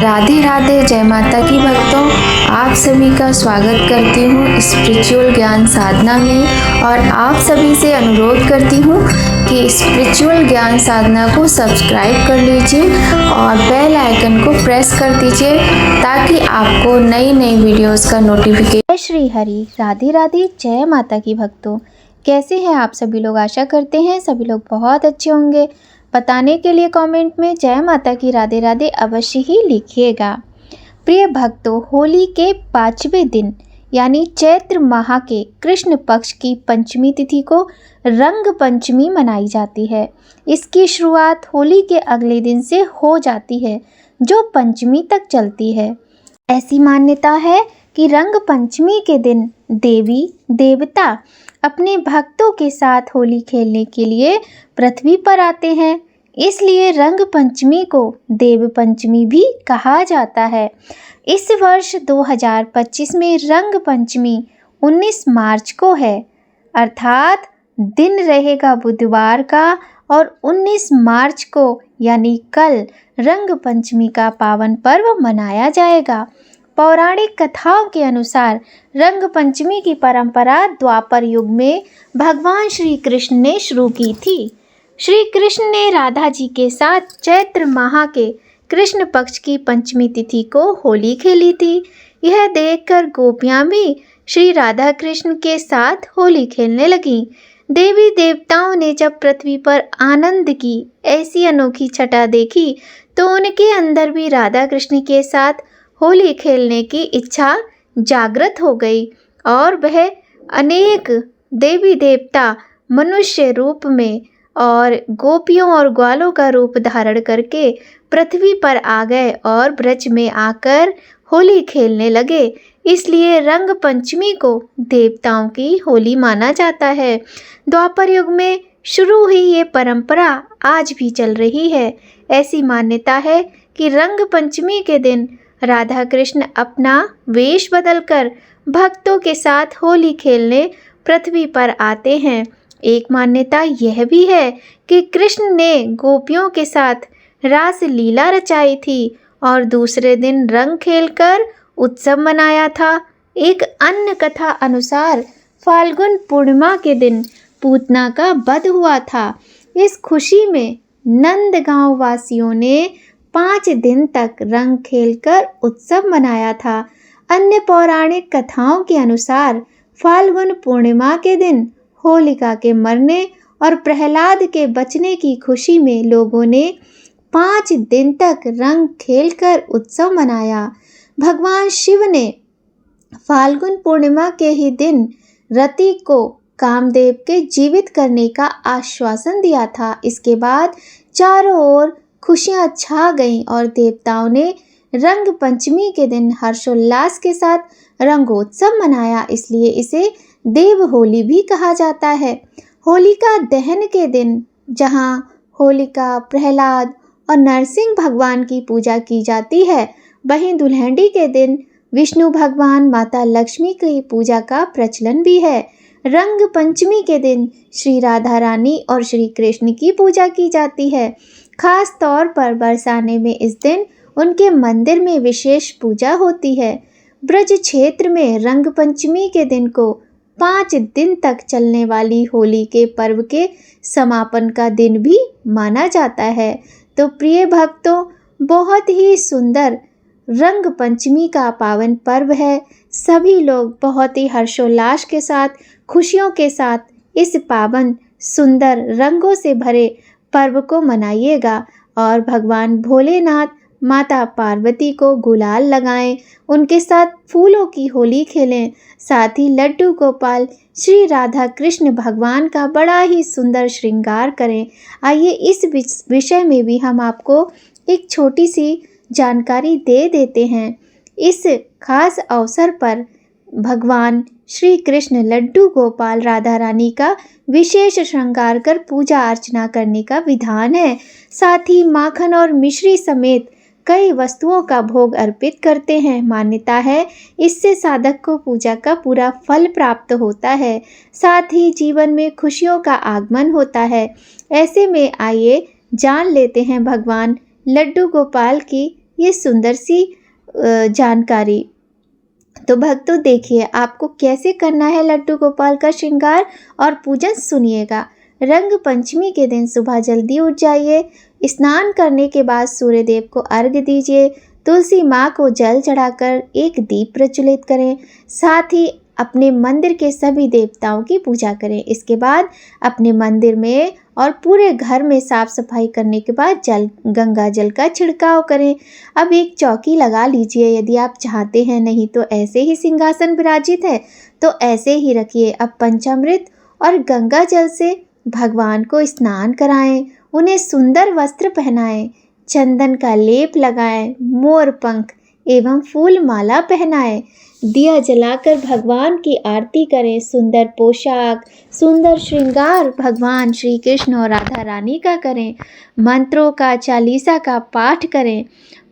राधे राधे, जय माता की भक्तों। आप सभी का स्वागत करती हूँ स्पिरिचुअल ज्ञान साधना में और आप सभी से अनुरोध करती हूँ कि स्पिरिचुअल ज्ञान साधना को सब्सक्राइब कर लीजिए और बेल आइकन को प्रेस कर दीजिए ताकि आपको नई नई वीडियोस का नोटिफिकेशन। श्री हरि, राधे राधे, जय माता की भक्तों। कैसे हैं आप सभी लोग? आशा करते हैं सभी लोग बहुत अच्छे होंगे। बताने के लिए कमेंट में जय माता की राधे राधे अवश्य ही लिखिएगा। प्रिय भक्तों, होली के 5वें दिन यानी चैत्र माह के कृष्ण पक्ष की पंचमी तिथि को रंग पंचमी मनाई जाती है। इसकी शुरुआत होली के अगले दिन से हो जाती है जो पंचमी तक चलती है। ऐसी मान्यता है कि रंग पंचमी के दिन देवी देवता अपने भक्तों के साथ होली खेलने के लिए पृथ्वी पर आते हैं, इसलिए रंग पंचमी को देव पंचमी भी कहा जाता है। इस वर्ष 2025 में रंग पंचमी 19 मार्च को है, अर्थात दिन रहेगा बुधवार का और 19 मार्च को यानी कल रंग पंचमी का पावन पर्व मनाया जाएगा। पौराणिक कथाओं के अनुसार रंग पंचमी की परंपरा द्वापर युग में भगवान श्री कृष्ण ने शुरू की थी। श्री कृष्ण ने राधा जी के साथ चैत्र माह के कृष्ण पक्ष की पंचमी तिथि को होली खेली थी। यह देखकर गोपियां भी श्री राधा कृष्ण के साथ होली खेलने लगीं। देवी देवताओं ने जब पृथ्वी पर आनंद की ऐसी अनोखी छटा देखी तो उनके अंदर भी राधा कृष्ण के साथ होली खेलने की इच्छा जागृत हो गई और वह अनेक देवी देवता मनुष्य रूप में और गोपियों और ग्वालों का रूप धारण करके पृथ्वी पर आ गए और ब्रज में आकर होली खेलने लगे। इसलिए रंग पंचमी को देवताओं की होली माना जाता है। द्वापर युग में शुरू हुई ये परंपरा आज भी चल रही है। ऐसी मान्यता है कि रंग पंचमी के दिन राधा कृष्ण अपना वेश बदलकर भक्तों के साथ होली खेलने पृथ्वी पर आते हैं। एक मान्यता यह भी है कि कृष्ण ने गोपियों के साथ रास लीला रचाई थी और दूसरे दिन रंग खेलकर उत्सव मनाया था। एक अन्य कथा अनुसार फाल्गुन पूर्णिमा के दिन पूतना का वध हुआ था। इस खुशी में नंदगांव वासियों ने 5 दिन तक रंग खेलकर उत्सव मनाया था। अन्य पौराणिक कथाओं के अनुसार फाल्गुन पूर्णिमा के दिन होलिका के मरने और प्रहलाद के बचने की खुशी में लोगों ने 5 दिन तक रंग खेलकर उत्सव मनाया। भगवान शिव ने फाल्गुन पूर्णिमा के ही दिन रति को कामदेव के जीवित करने का आश्वासन दिया था। इसके बाद चारों ओर खुशियां छा गईं और देवताओं ने रंग पंचमी के दिन हर्षोल्लास के साथ रंगोत्सव मनाया, इसलिए इसे देव होली भी कहा जाता है। होलिका दहन के दिन जहां होलिका, प्रहलाद और नरसिंह भगवान की पूजा की जाती है, वहीं दुल्हड़ी के दिन विष्णु भगवान, माता लक्ष्मी की पूजा का प्रचलन भी है। रंग पंचमी के दिन श्री राधा रानी और श्री कृष्ण की पूजा की जाती है। खास तौर पर बरसाने में इस दिन उनके मंदिर में विशेष पूजा होती है। ब्रज क्षेत्र में रंग पंचमी के दिन को 5 दिन तक चलने वाली होली के पर्व के समापन का दिन भी माना जाता है। तो प्रिय भक्तों, बहुत ही सुंदर रंग पंचमी का पावन पर्व है। सभी लोग बहुत ही हर्षोल्लास के साथ, खुशियों के साथ इस पावन सुंदर रंगों से भरे पर्व को मनाइएगा और भगवान भोलेनाथ, माता पार्वती को गुलाल लगाएं, उनके साथ फूलों की होली खेलें, साथ ही लड्डू गोपाल श्री राधा कृष्ण भगवान का बड़ा ही सुंदर श्रृंगार करें। आइए इस विषय में भी हम आपको एक छोटी सी जानकारी दे देते हैं। इस खास अवसर पर भगवान श्री कृष्ण लड्डू गोपाल राधा रानी का विशेष श्रृंगार कर पूजा अर्चना करने का विधान है। साथ ही माखन और मिश्री समेत कई वस्तुओं का भोग अर्पित करते हैं। मान्यता है इससे साधक को पूजा का पूरा फल प्राप्त होता है, साथ ही जीवन में खुशियों का आगमन होता है। ऐसे में आइए जान लेते हैं भगवान लड्डू गोपाल की ये सुंदर सी जानकारी। तो भक्तों देखिए आपको कैसे करना है लड्डू गोपाल का श्रृंगार और पूजन सुनिएगा। रंग पंचमी के दिन सुबह जल्दी उठ जाइए, स्नान करने के बाद सूर्य देव को अर्घ्य दीजिए, तुलसी माँ को जल चढ़ाकर एक दीप प्रज्वलित करें, साथ ही अपने मंदिर के सभी देवताओं की पूजा करें। इसके बाद अपने मंदिर में और पूरे घर में साफ सफाई करने के बाद गंगा जल का छिड़काव करें। अब एक चौकी लगा लीजिए यदि आप चाहते हैं, नहीं तो ऐसे ही सिंहासन विराजित है तो ऐसे ही रखिए। अब पंचामृत और गंगा जल से भगवान को स्नान कराएं, उन्हें सुंदर वस्त्र पहनाएं, चंदन का लेप लगाएं, मोर पंख एवं फूल माला पहनाएं, दिया जलाकर भगवान की आरती करें, सुंदर पोशाक, सुंदर श्रृंगार भगवान श्री कृष्ण और राधा रानी का करें, मंत्रों का चालीसा का पाठ करें,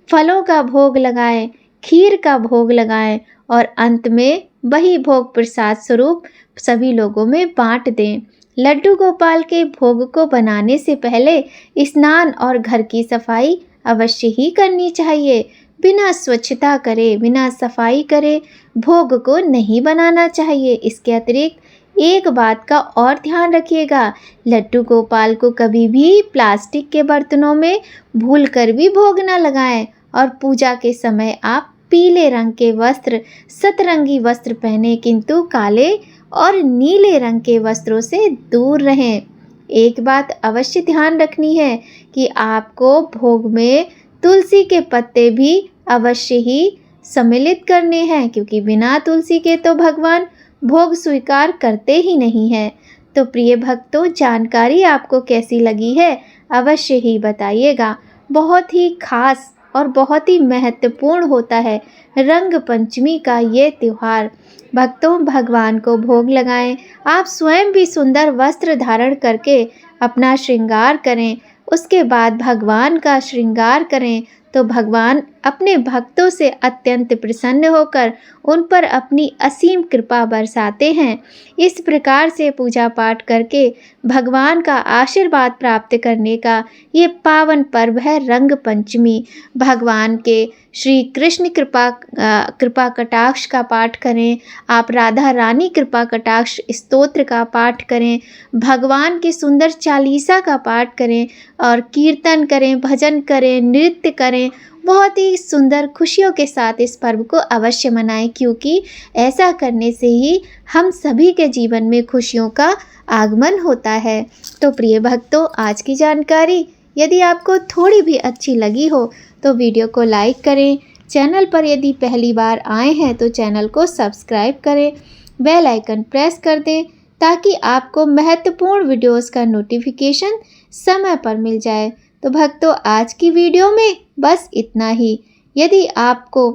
फलों का भोग लगाएं, खीर का भोग लगाएं और अंत में वही भोग प्रसाद स्वरूप सभी लोगों में बांट दें। लड्डू गोपाल के भोग को बनाने से पहले स्नान और घर की सफाई अवश्य ही करनी चाहिए। बिना स्वच्छता करे, बिना सफाई करे भोग को नहीं बनाना चाहिए। इसके अतिरिक्त एक बात का और ध्यान रखिएगा, लड्डू गोपाल को कभी भी प्लास्टिक के बर्तनों में भूलकर भी भोग न लगाएं और पूजा के समय आप पीले रंग के वस्त्र, सतरंगी वस्त्र पहने, किंतु काले और नीले रंग के वस्त्रों से दूर रहें। एक बात अवश्य ध्यान रखनी है कि आपको भोग में तुलसी के पत्ते भी अवश्य ही सम्मिलित करने हैं, क्योंकि बिना तुलसी के तो भगवान भोग स्वीकार करते ही नहीं हैं। तो प्रिय भक्तों, जानकारी आपको कैसी लगी है अवश्य ही बताइएगा। बहुत ही खास और बहुत ही महत्वपूर्ण होता है रंग पंचमी का ये त्यौहार। भक्तों, भगवान को भोग लगाएं, आप स्वयं भी सुंदर वस्त्र धारण करके अपना श्रृंगार करें, उसके बाद भगवान का श्रृंगार करें तो भगवान अपने भक्तों से अत्यंत प्रसन्न होकर उन पर अपनी असीम कृपा बरसाते हैं। इस प्रकार से पूजा पाठ करके भगवान का आशीर्वाद प्राप्त करने का ये पावन पर्व है रंग पंचमी। भगवान के श्री कृष्ण कृपा कटाक्ष का पाठ करें, आप राधा रानी कृपा कटाक्ष स्तोत्र का पाठ करें, भगवान के सुंदर चालीसा का पाठ करें और कीर्तन करें, भजन करें, नृत्य करें। बहुत ही सुंदर खुशियों के साथ इस पर्व को अवश्य मनाएं, क्योंकि ऐसा करने से ही हम सभी के जीवन में खुशियों का आगमन होता है। तो प्रिय भक्तों, आज की जानकारी यदि आपको थोड़ी भी अच्छी लगी हो तो वीडियो को लाइक करें, चैनल पर यदि पहली बार आए हैं तो चैनल को सब्सक्राइब करें, बेल आइकन प्रेस कर दें ताकि आपको महत्वपूर्ण वीडियोस का नोटिफिकेशन समय पर मिल जाए। तो भक्तों, आज की वीडियो में बस इतना ही। यदि आपको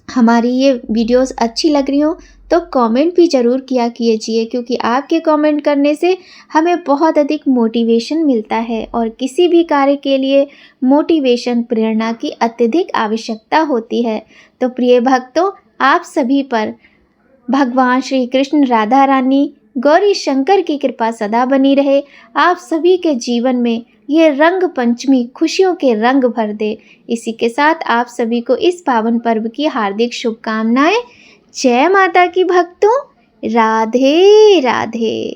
हमारी ये वीडियोस अच्छी लग रही हो तो कमेंट भी ज़रूर किया कीजिए, क्योंकि आपके कमेंट करने से हमें बहुत अधिक मोटिवेशन मिलता है और किसी भी कार्य के लिए मोटिवेशन, प्रेरणा की अत्यधिक आवश्यकता होती है। तो प्रिय भक्तों, आप सभी पर भगवान श्री कृष्ण, राधा रानी, गौरी शंकर की कृपा सदा बनी रहे। आप सभी के जीवन में ये रंग पंचमी खुशियों के रंग भर दे। इसी के साथ आप सभी को इस पावन पर्व की हार्दिक शुभकामनाएं। जय माता की भक्तों, राधे राधे।